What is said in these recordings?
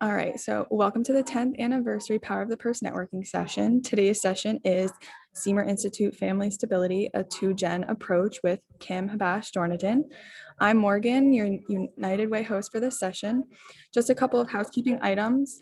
All right, so welcome to the 10th anniversary Power of the Purse networking session. Today's session is Siemer Institute Family Stability, a 2-gen approach with Kim Habash Dorniden. I'm Morgan, your United Way host for this session. Just a couple of housekeeping items.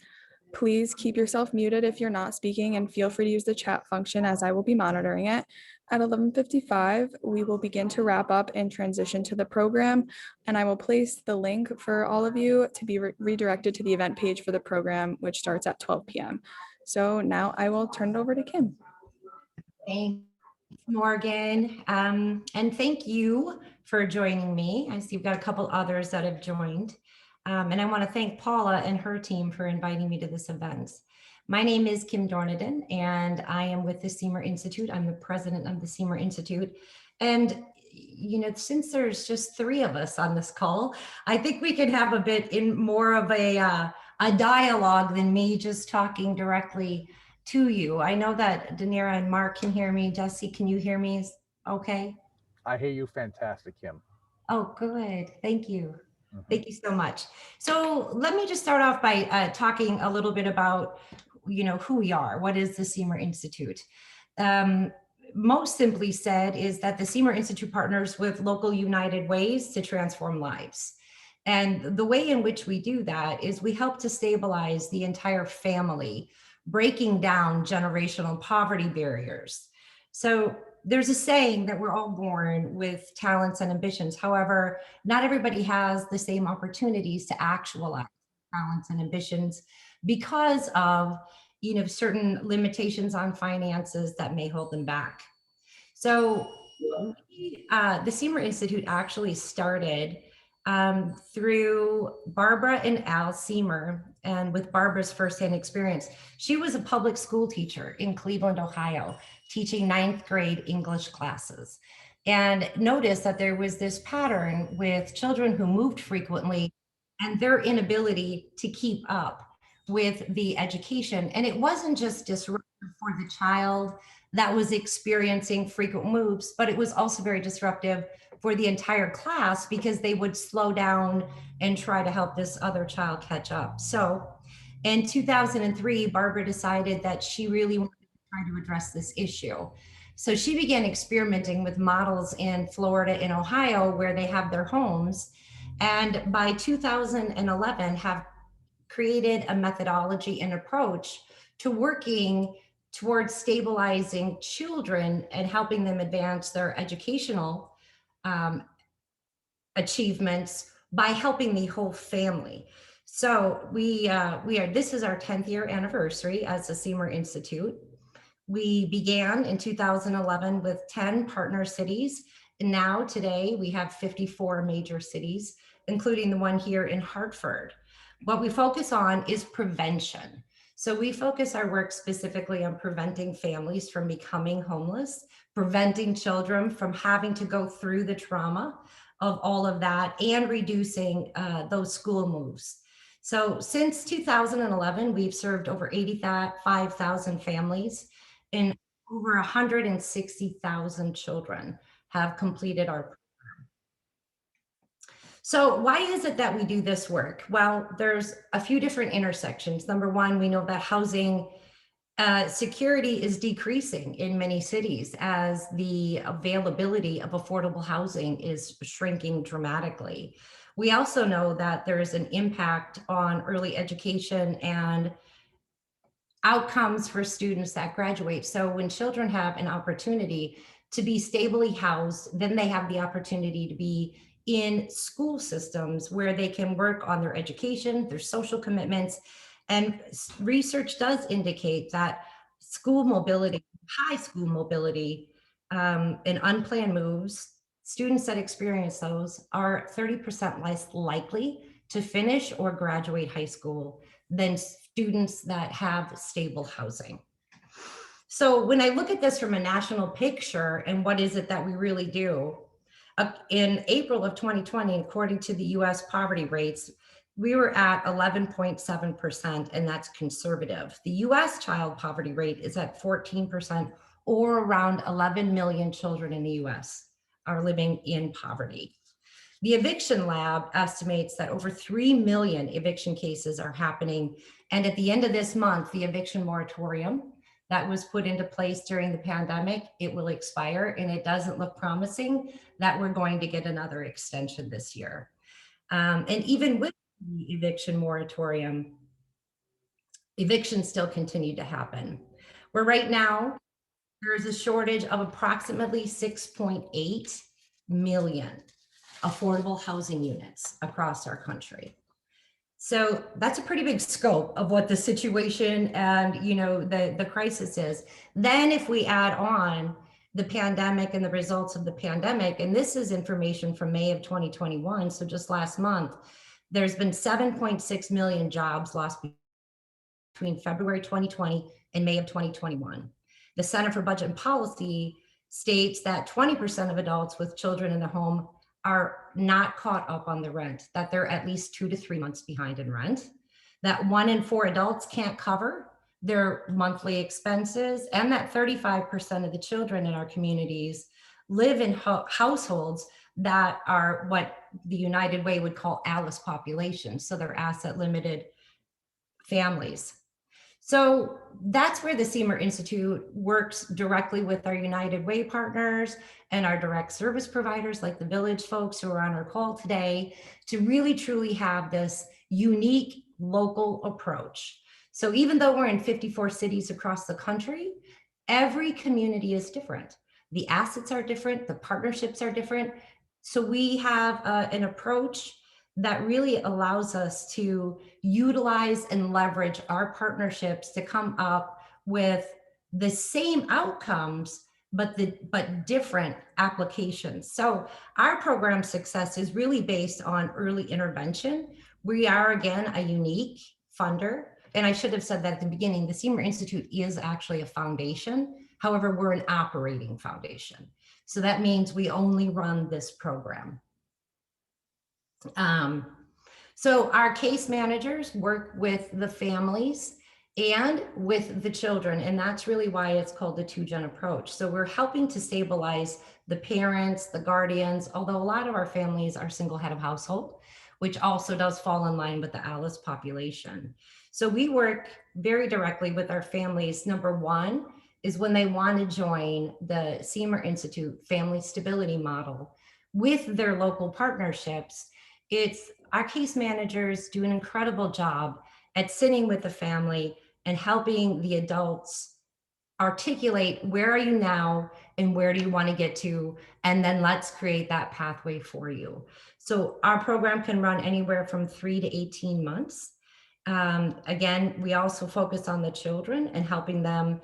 Please keep yourself muted if you're not speaking and feel free to use the chat function as I will be monitoring it. At 11:55, we will begin to wrap up and transition to the program, and I will place the link for all of you to be redirected to the event page for the program, which starts at 12 p.m. So now I will turn it over to Kim. Thanks, Morgan. And thank you for joining me. I see we've got a couple others that have joined. And I want to thank Paula and her team for inviting me to this event. My name is Kim Dorniden, and I am with the Siemer Institute. I'm the president of the Siemer Institute. And you know, since there's just 3 of us on this call, I think we can have a bit in more of a dialogue than me just talking directly to you. I know that Danira and Mark can hear me. Jesse, can you hear me? Okay. I hear you fantastic, Kim. Oh, good. Thank you. Thank you so much. So let me just start off by talking a little bit about, you know, who we are. What is the Siemer Institute? Most simply said is that the Siemer Institute partners with local United Ways to transform lives. And the way in which we do that is we help to stabilize the entire family, breaking down generational poverty barriers. So there's a saying that we're all born with talents and ambitions. However, not everybody has the same opportunities to actualize talents and ambitions because of, you know, certain limitations on finances that may hold them back. So the Siemer Institute actually started through Barbara and Al Siemer, and with Barbara's firsthand experience. She was a public school teacher in Cleveland, Ohio, teaching 9th grade English classes, and noticed that there was this pattern with children who moved frequently and their inability to keep up with the education. And it wasn't just disruptive for the child that was experiencing frequent moves, but it was also very disruptive for the entire class because they would slow down and try to help this other child catch up. So in 2003, Barbara decided that she really wanted to try to address this issue. So she began experimenting with models in Florida and Ohio where they have their homes. And by 2011 have created a methodology and approach to working towards stabilizing children and helping them advance their educational achievements by helping the whole family. So this is our 10th year anniversary as the Siemer Institute. We began in 2011 with 10 partner cities. And now today we have 54 major cities, including the one here in Hartford. What we focus on is prevention. So we focus our work specifically on preventing families from becoming homeless, preventing children from having to go through the trauma of all of that, and reducing those school moves. So since 2011, we've served over 85,000 families, and over 160,000 children have completed our program. So why is it that we do this work? Well, there's a few different intersections. Number one, we know that housing security is decreasing in many cities as the availability of affordable housing is shrinking dramatically. We also know that there is an impact on early education and outcomes for students that graduate. So when children have an opportunity to be stably housed, then they have the opportunity to be in school systems where they can work on their education, their social commitments. And research does indicate that school mobility, high school mobility, and unplanned moves, students that experience those are 30% less likely to finish or graduate high school than students that have stable housing. So when I look at this from a national picture and what is it that we really do, in April of 2020, according to the US poverty rates, we were at 11.7%, and that's conservative. The US child poverty rate is at 14%, or around 11 million children in the US are living in poverty. The eviction lab estimates that over 3 million eviction cases are happening. And at the end of this month, the eviction moratorium that was put into place during the pandemic, it will expire, and it doesn't look promising that we're going to get another extension this year. And even with the eviction moratorium, evictions still continue to happen. Where right now, there is a shortage of approximately 6.8 million affordable housing units across our country. So that's a pretty big scope of what the situation and the crisis is. Then if we add on the pandemic and the results of the pandemic, and this is information from May of 2021, so just last month, there's been 7.6 million jobs lost between February 2020 and May of 2021. The Center for Budget and Policy states that 20% of adults with children in the home are not caught up on the rent, that they're at least 2 to 3 months behind in rent, that 1 in 4 adults can't cover their monthly expenses, and that 35% of the children in our communities live in households that are what the United Way would call ALICE populations. So they're asset limited families. So that's where the Siemer Institute works directly with our United Way partners and our direct service providers like the Village folks who are on our call today to really truly have this unique local approach. So even though we're in 54 cities across the country, every community is different. The assets are different, the partnerships are different. So we have an approach that really allows us to utilize and leverage our partnerships to come up with the same outcomes, but different applications. So our program success is really based on early intervention. We are, again, a unique funder. And I should have said that at the beginning, the Siemer Institute is actually a foundation. However, we're an operating foundation. So that means we only run this program. So our case managers work with the families and with the children, and that's really why it's called the two-gen approach. So we're helping to stabilize the parents, the guardians, although a lot of our families are single head of household, which also does fall in line with the ALICE population. So we work very directly with our families. Number one is when they want to join the Siemer Institute Family Stability Model with their local partnerships. It's our case managers do an incredible job at sitting with the family and helping the adults articulate where are you now and where do you want to get to, and then let's create that pathway for you. So our program can run anywhere from 3 to 18 months. Again, we also focus on the children and helping them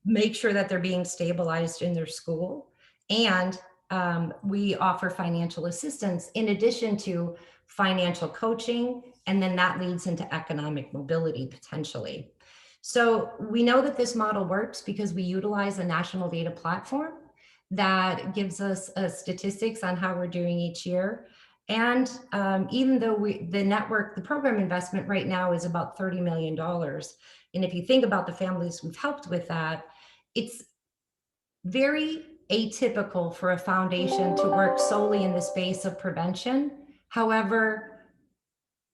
make sure that they're being stabilized in their school. And we offer financial assistance in addition to financial coaching, and then that leads into economic mobility potentially. So we know that this model works because we utilize a national data platform that gives us statistics on how we're doing each year. And even though the program investment right now is about $30 million. And if you think about the families we've helped with that, it's very atypical for a foundation to work solely in the space of prevention. However,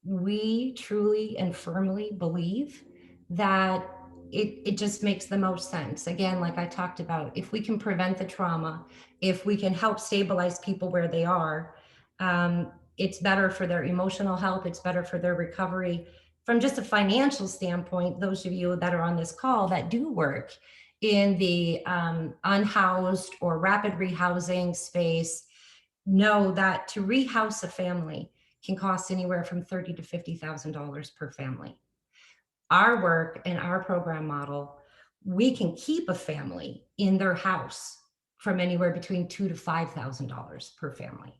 we truly and firmly believe that it just makes the most sense. Again, like I talked about, if we can prevent the trauma, if we can help stabilize people where they are, it's better for their emotional health, it's better for their recovery. From just a financial standpoint, those of you that are on this call that do work in the unhoused or rapid rehousing space know that to rehouse a family can cost anywhere from $30,000 to $50,000 per family. Our work and our program model, we can keep a family in their house from anywhere between $2,000 to $5,000 per family.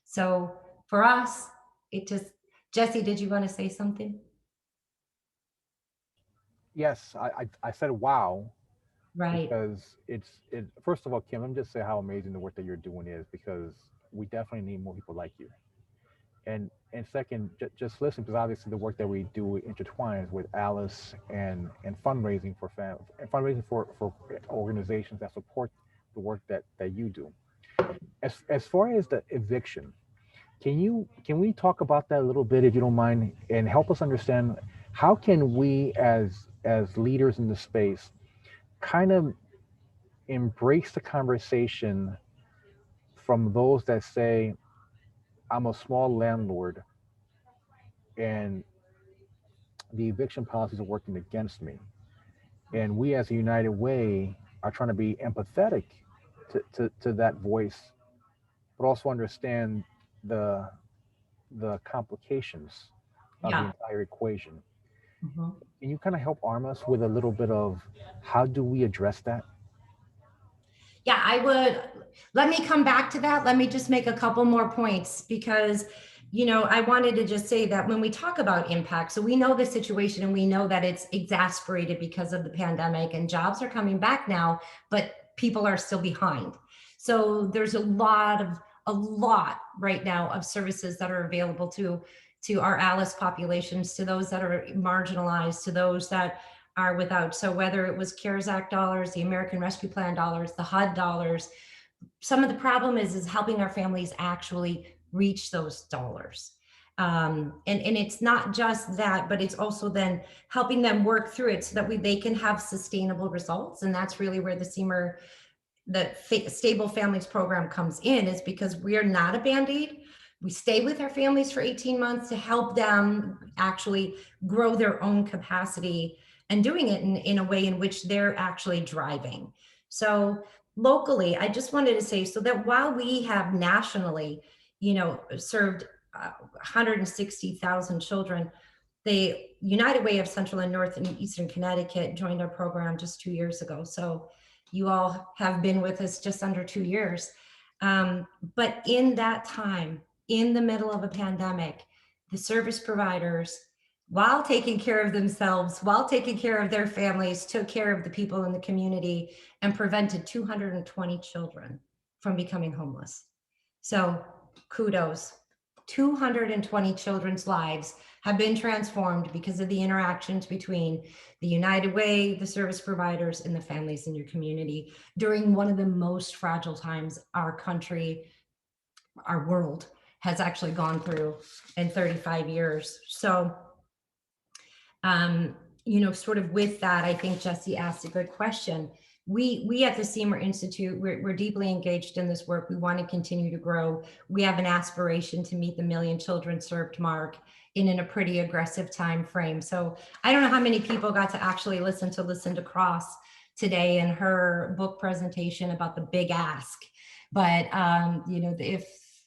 So for us, Jesse, did you want to say something? Yes, I said wow. Right. Because first of all, Kim, let me just say how amazing the work that you're doing is, because we definitely need more people like you. And second, just listen, because obviously the work that we do intertwines with ALICE and fundraising for fundraising for organizations that support the work that you do. As far as the eviction, can we talk about that a little bit, if you don't mind, and help us understand how can we as leaders in the space kind of embrace the conversation from those that say, I'm a small landlord and the eviction policies are working against me. And we as a United Way are trying to be empathetic to that voice, but also understand the the complications of the Yeah. entire equation. Mhm. Can you kind of help arm us with a little bit of how do we address that? Yeah, I would. Let me come back to that. Let me just make a couple more points because, I wanted to just say that when we talk about impact, so we know the situation and we know that it's exasperated because of the pandemic and jobs are coming back now, but people are still behind. So there's a lot right now of services that are available to our ALICE populations, to those that are marginalized, to those that are without. So whether it was CARES Act dollars, the American Rescue Plan dollars, the HUD dollars, some of the problem is helping our families actually reach those dollars. And it's not just that, but it's also then helping them work through it so that they can have sustainable results. And that's really where the Siemer, Stable Families Program comes in, is because we are not a Band-Aid. We stay with our families for 18 months to help them actually grow their own capacity and doing it in a way in which they're actually driving. So locally, I just wanted to say, so that while we have nationally, served 160,000 children, the United Way of Central and North and Eastern Connecticut joined our program just 2 years ago. So you all have been with us just under 2 years. But in that time, in the middle of a pandemic, the service providers, while taking care of themselves, while taking care of their families, took care of the people in the community and prevented 220 children from becoming homeless. So kudos. 220 children's lives have been transformed because of the interactions between the United Way, the service providers, and the families in your community during one of the most fragile times our country, our world has actually gone through in 35 years. So, sort of with that, I think Jesse asked a good question. We at the Siemer Institute, we're deeply engaged in this work. We want to continue to grow. We have an aspiration to meet the 1 million children served mark in a pretty aggressive time frame. So I don't know how many people got to actually listen to Lucinda Cross today in her book presentation about the big ask. But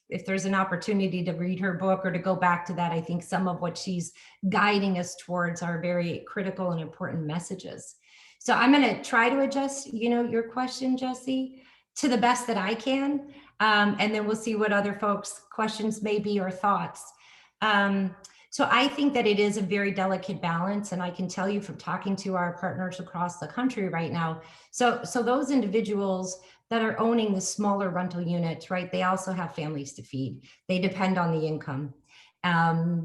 if there's an opportunity to read her book or to go back to that, I think some of what she's guiding us towards are very critical and important messages. So I'm going to try to adjust, your question, Jesse, to the best that I can. And then we'll see what other folks' questions may be or thoughts. So I think that it is a very delicate balance. And I can tell you from talking to our partners across the country right now. So those individuals that are owning the smaller rental units, right, they also have families to feed. They depend on the income.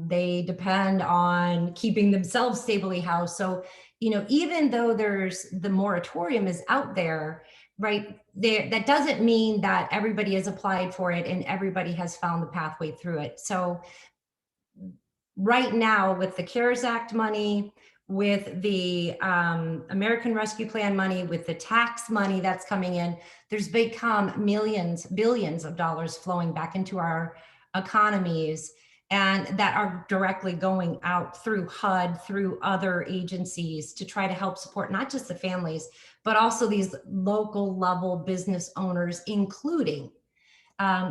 They depend on keeping themselves stably housed. So, even though the moratorium is out there, right, that doesn't mean that everybody has applied for it and everybody has found the pathway through it. So right now with the CARES Act money, with the American Rescue Plan money, with the tax money that's coming in, there's become millions, billions of dollars flowing back into our economies, and that are directly going out through HUD, through other agencies to try to help support not just the families, but also these local level business owners, including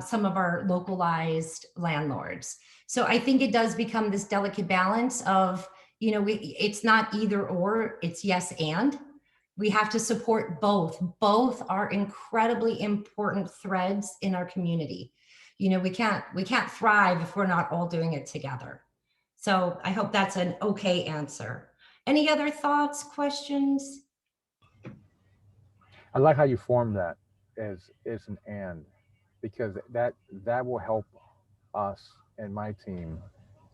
some of our localized landlords. So I think it does become this delicate balance of, it's not either or, it's yes and. We have to support both. Both are incredibly important threads in our community. We can't thrive if we're not all doing it together. So I hope that's an okay answer. Any other thoughts, questions? I like how you form that as an and, because that will help us and my team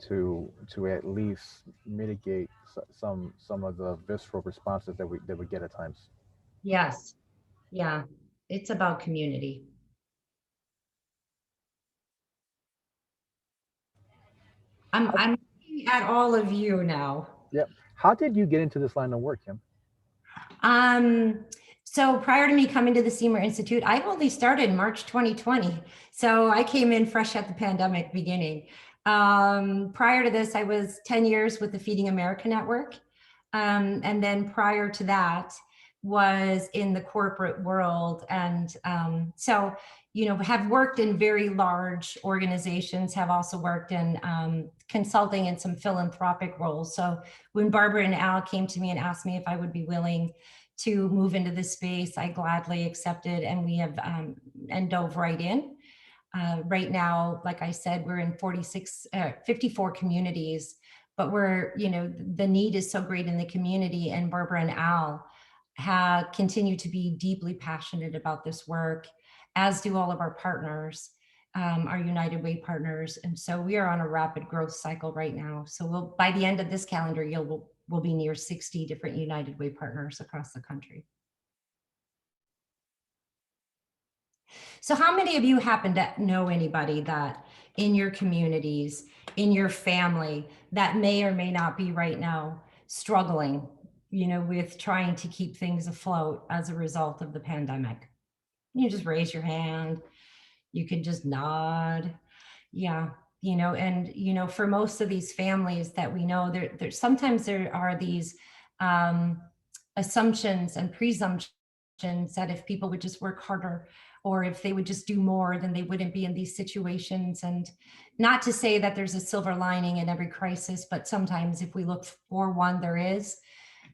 to at least mitigate some of the visceral responses that we get at times. Yes. Yeah. It's about community. I'm looking at all of you now. Yep. How did you get into this line of work, Kim? So prior to me coming to the Siemer Institute, I only started March 2020. So I came in fresh at the pandemic beginning. Prior to this, I was 10 years with the Feeding America Network. And then prior to that was in the corporate world. And so, have worked in very large organizations, have also worked in consulting and some philanthropic roles. So when Barbara and Al came to me and asked me if I would be willing to move into this space, I gladly accepted, and we have and dove right in. Right now, like I said, we're in 54 communities, but we're, the need is so great in the community, and Barbara and Al have continued to be deeply passionate about this work, as do all of our partners, our United Way partners. And so we are on a rapid growth cycle right now. So by the end of this calendar year, we'll be near 60 different United Way partners across the country. So how many of you happen to know anybody that in your communities, in your family, that may or may not be right now struggling, with trying to keep things afloat as a result of the pandemic? You just raise your hand. You could just nod. Yeah. And for most of these families that we know, there sometimes there are these assumptions and presumptions that if people would just work harder, or if they would just do more, then they wouldn't be in these situations. And not to say that there's a silver lining in every crisis, but sometimes if we look for one, there is.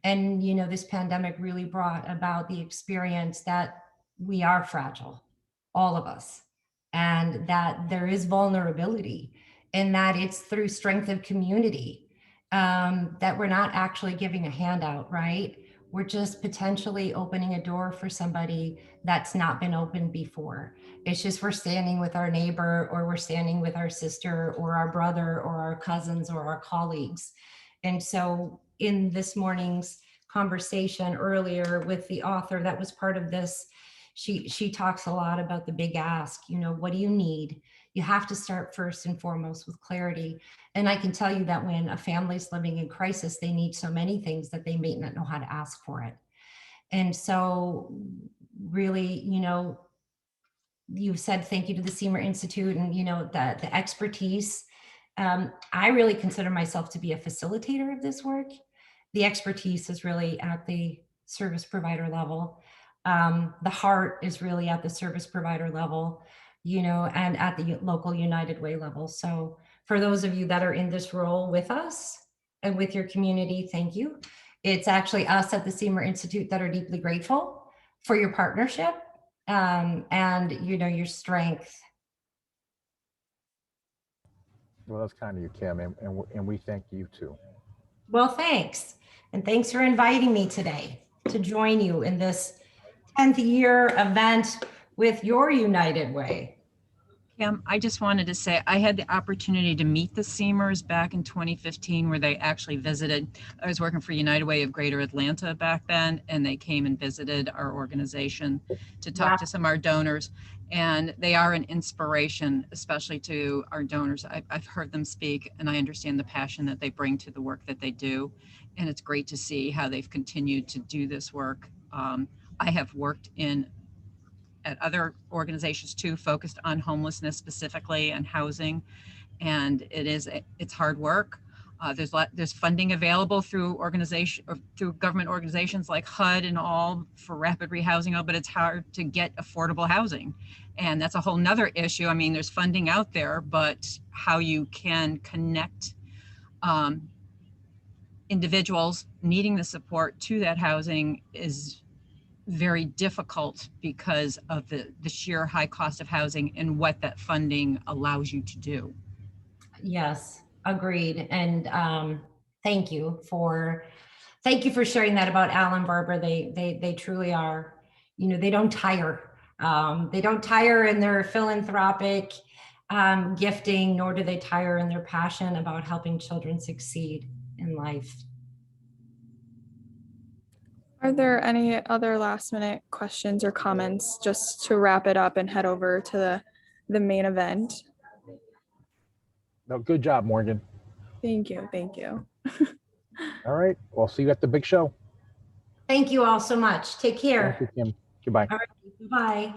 And, this pandemic really brought about the experience that we are fragile, all of us, and that there is vulnerability, and that it's through strength of community, that we're not actually giving a handout, right? We're just potentially opening a door for somebody that's not been opened before. It's just we're standing with our neighbor, or we're standing with our sister or our brother or our cousins or our colleagues. And so in this morning's conversation earlier with the author that was part of this, she talks a lot about the big ask. What do you need? You have to start first and foremost with clarity. And I can tell you that when a family's living in crisis, they need so many things that they may not know how to ask for it. And so really, you've said thank you to the Siemer Institute and, the expertise. I really consider myself to be a facilitator of this work. The expertise is really at the service provider level. The heart is really at the service provider level, and at the local United Way level. So for those of you that are in this role with us and with your community, thank you. It's actually us at the Siemer Institute that are deeply grateful for your partnership, and your strength. Well, that's kind of you, Kim, and we thank you too. Well, thanks. And thanks for inviting me today to join you in this 10th year event with your United Way. Kim, I just wanted to say I had the opportunity to meet the Siemers back in 2015, where they actually visited. I was working for United Way of Greater Atlanta back then, and they came and visited our organization to talk to some of our donors. And they are an inspiration, especially to our donors. I've heard them speak, and I understand the passion that they bring to the work that they do. And it's great to see how they've continued to do this work. I have worked at other organizations too, focused on homelessness specifically and housing. And it's hard work. There's funding available through government organizations like HUD and all for rapid rehousing, but it's hard to get affordable housing. And that's a whole nother issue. I mean, there's funding out there, but how you can connect individuals needing the support to that housing is very difficult because of the sheer high cost of housing and what that funding allows you to do. Yes, agreed. And thank you for sharing that about Al and Barbara. They truly are, they don't tire. They don't tire in their philanthropic gifting, nor do they tire in their passion about helping children succeed in life. Are there any other last minute questions or comments just to wrap it up and head over to the main event? No, good job, Morgan. Thank you. Thank you. All right. Well, see you at the big show. Thank you all so much. Take care. Thank you, Kim. Goodbye. All right. Bye.